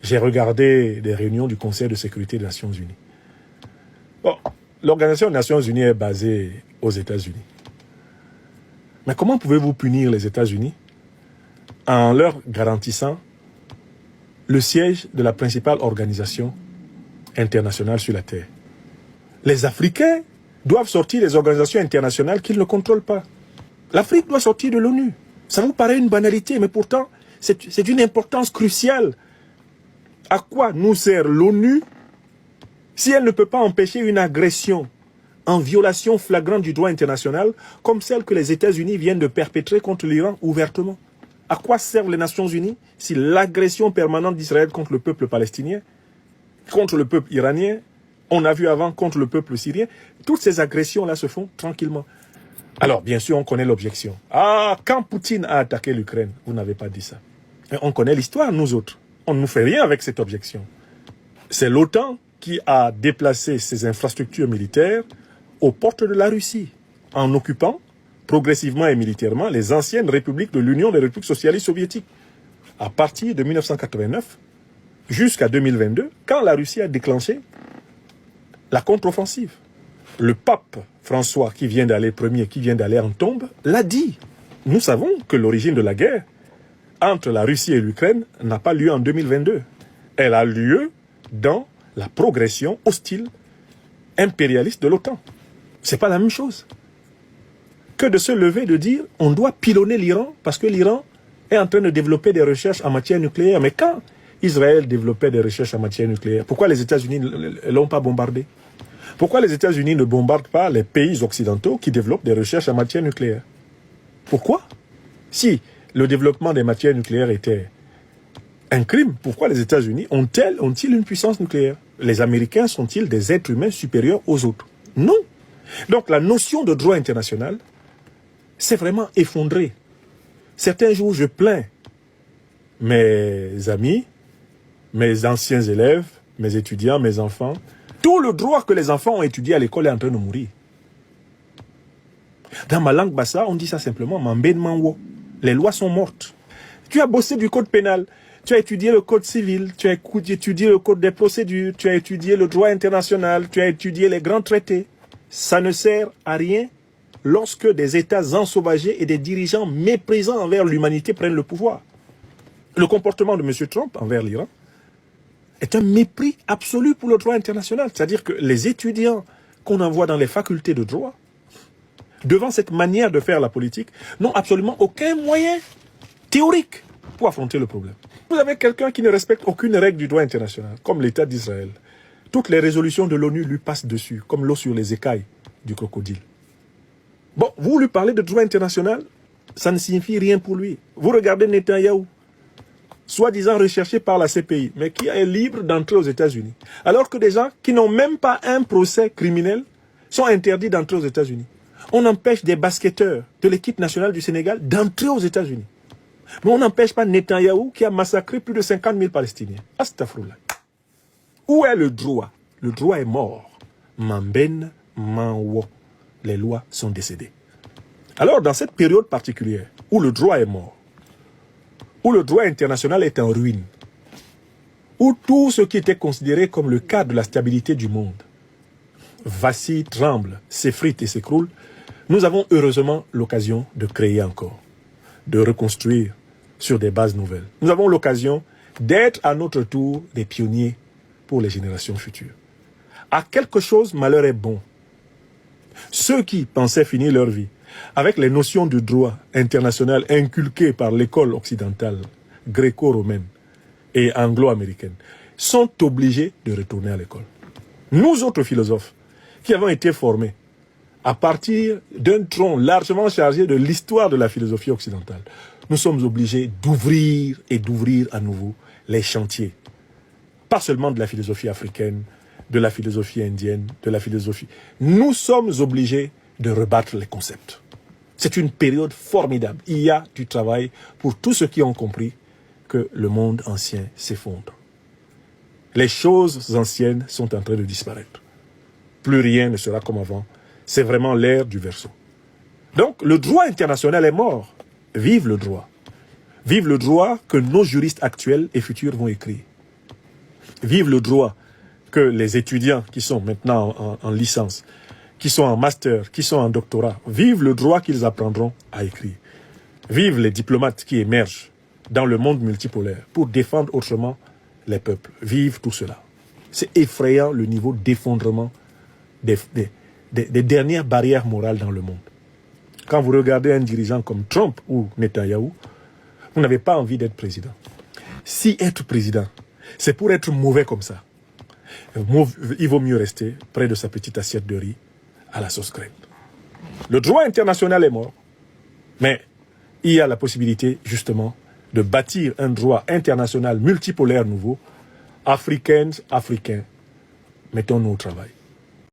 J'ai regardé des réunions du Conseil de sécurité des Nations Unies. Bon, l'Organisation des Nations Unies est basée aux États-Unis. Mais comment pouvez-vous punir les États-Unis en leur garantissant le siège de la principale organisation internationale sur la Terre? Les Africains doivent sortir des organisations internationales qu'ils ne contrôlent pas. L'Afrique doit sortir de l'ONU. Ça vous paraît une banalité, mais pourtant, c'est d'une importance cruciale. À quoi nous sert l'ONU si elle ne peut pas empêcher une agression en violation flagrante du droit international comme celle que les États-Unis viennent de perpétrer contre l'Iran ouvertement? À quoi servent les Nations Unies si l'agression permanente d'Israël contre le peuple palestinien, contre le peuple iranien, on a vu avant contre le peuple syrien, toutes ces agressions-là se font tranquillement. Alors, bien sûr, on connaît l'objection. Ah, quand Poutine a attaqué l'Ukraine, vous n'avez pas dit ça. Et on connaît l'histoire, nous autres. On ne nous fait rien avec cette objection. C'est l'OTAN qui a déplacé ses infrastructures militaires aux portes de la Russie, en occupant progressivement et militairement les anciennes républiques de l'Union des républiques socialistes soviétiques. À partir de 1989 jusqu'à 2022, quand la Russie a déclenché la contre-offensive. Le pape François, qui vient d'aller en tombe, l'a dit. Nous savons que l'origine de la guerre entre la Russie et l'Ukraine n'a pas lieu en 2022. Elle a lieu dans la progression hostile, impérialiste de l'OTAN. C'est pas la même chose que de se lever de dire on doit pilonner l'Iran parce que l'Iran est en train de développer des recherches en matière nucléaire. Mais quand Israël développait des recherches en matière nucléaire, pourquoi les États-Unis ne l'ont pas bombardé? Pourquoi les États-Unis ne bombardent pas les pays occidentaux qui développent des recherches en matière nucléaire? Pourquoi? Si le développement des matières nucléaires était un crime, pourquoi les États-Unis ont-ils une puissance nucléaire? Les Américains sont-ils des êtres humains supérieurs aux autres? Non. Donc la notion de droit international s'est vraiment effondrée. Certains jours, je plains mes amis, mes anciens élèves, mes étudiants, mes enfants. Tout le droit que les enfants ont étudié à l'école est en train de mourir. Dans ma langue bassa, on dit ça simplement, Mamben Manwo. Les lois sont mortes. Tu as bossé du code pénal, tu as étudié le code civil, tu as étudié le code des procédures, tu as étudié le droit international, tu as étudié les grands traités. Ça ne sert à rien lorsque des États ensauvagés et des dirigeants méprisants envers l'humanité prennent le pouvoir. Le comportement de M. Trump envers l'Iran est un mépris absolu pour le droit international. C'est-à-dire que les étudiants qu'on envoie dans les facultés de droit, devant cette manière de faire la politique, n'ont absolument aucun moyen théorique pour affronter le problème. Vous avez quelqu'un qui ne respecte aucune règle du droit international, comme l'État d'Israël. Toutes les résolutions de l'ONU lui passent dessus, comme l'eau sur les écailles du crocodile. Bon, vous lui parlez de droit international, ça ne signifie rien pour lui. Vous regardez Netanyahou, soi-disant recherché par la CPI, mais qui est libre d'entrer aux États-Unis. Alors que des gens qui n'ont même pas un procès criminel sont interdits d'entrer aux États-Unis. On empêche des basketteurs de l'équipe nationale du Sénégal d'entrer aux États-Unis. Mais on n'empêche pas Netanyahou qui a massacré plus de 50 000 Palestiniens. Astaghfirullah. Où est le droit? Le droit est mort. Mamben Manwo. Les lois sont décédées. Alors, dans cette période particulière, où le droit est mort, où le droit international est en ruine, où tout ce qui était considéré comme le cadre de la stabilité du monde vacille, tremble, s'effrite et s'écroule, nous avons heureusement l'occasion de créer encore, de reconstruire sur des bases nouvelles. Nous avons l'occasion d'être à notre tour des pionniers pour les générations futures. À quelque chose, malheur est bon. Ceux qui pensaient finir leur vie avec les notions de droit international inculquées par l'école occidentale, gréco-romaine et anglo-américaine, sont obligés de retourner à l'école. Nous autres philosophes, qui avons été formés à partir d'un tronc largement chargé de l'histoire de la philosophie occidentale, nous sommes obligés d'ouvrir et d'ouvrir à nouveau les chantiers. Pas seulement de la philosophie africaine, de la philosophie indienne, de la philosophie. Nous sommes obligés de rebattre les concepts. C'est une période formidable. Il y a du travail pour tous ceux qui ont compris que le monde ancien s'effondre. Les choses anciennes sont en train de disparaître. Plus rien ne sera comme avant. C'est vraiment l'ère du Verseau. Donc, le droit international est mort. Vive le droit. Vive le droit que nos juristes actuels et futurs vont écrire. Vive le droit que les étudiants qui sont maintenant en licence, qui sont en master, qui sont en doctorat, vivent le droit qu'ils apprendront à écrire. Vive les diplomates qui émergent dans le monde multipolaire pour défendre autrement les peuples. Vive tout cela. C'est effrayant le niveau d'effondrement des dernières barrières morales dans le monde. Quand vous regardez un dirigeant comme Trump ou Netanyahou, vous n'avez pas envie d'être président. Si être président, c'est pour être mauvais comme ça, il vaut mieux rester près de sa petite assiette de riz à la sauce crème. Le droit international est mort, mais il y a la possibilité justement de bâtir un droit international multipolaire nouveau. Africains, Africains, mettons-nous au travail.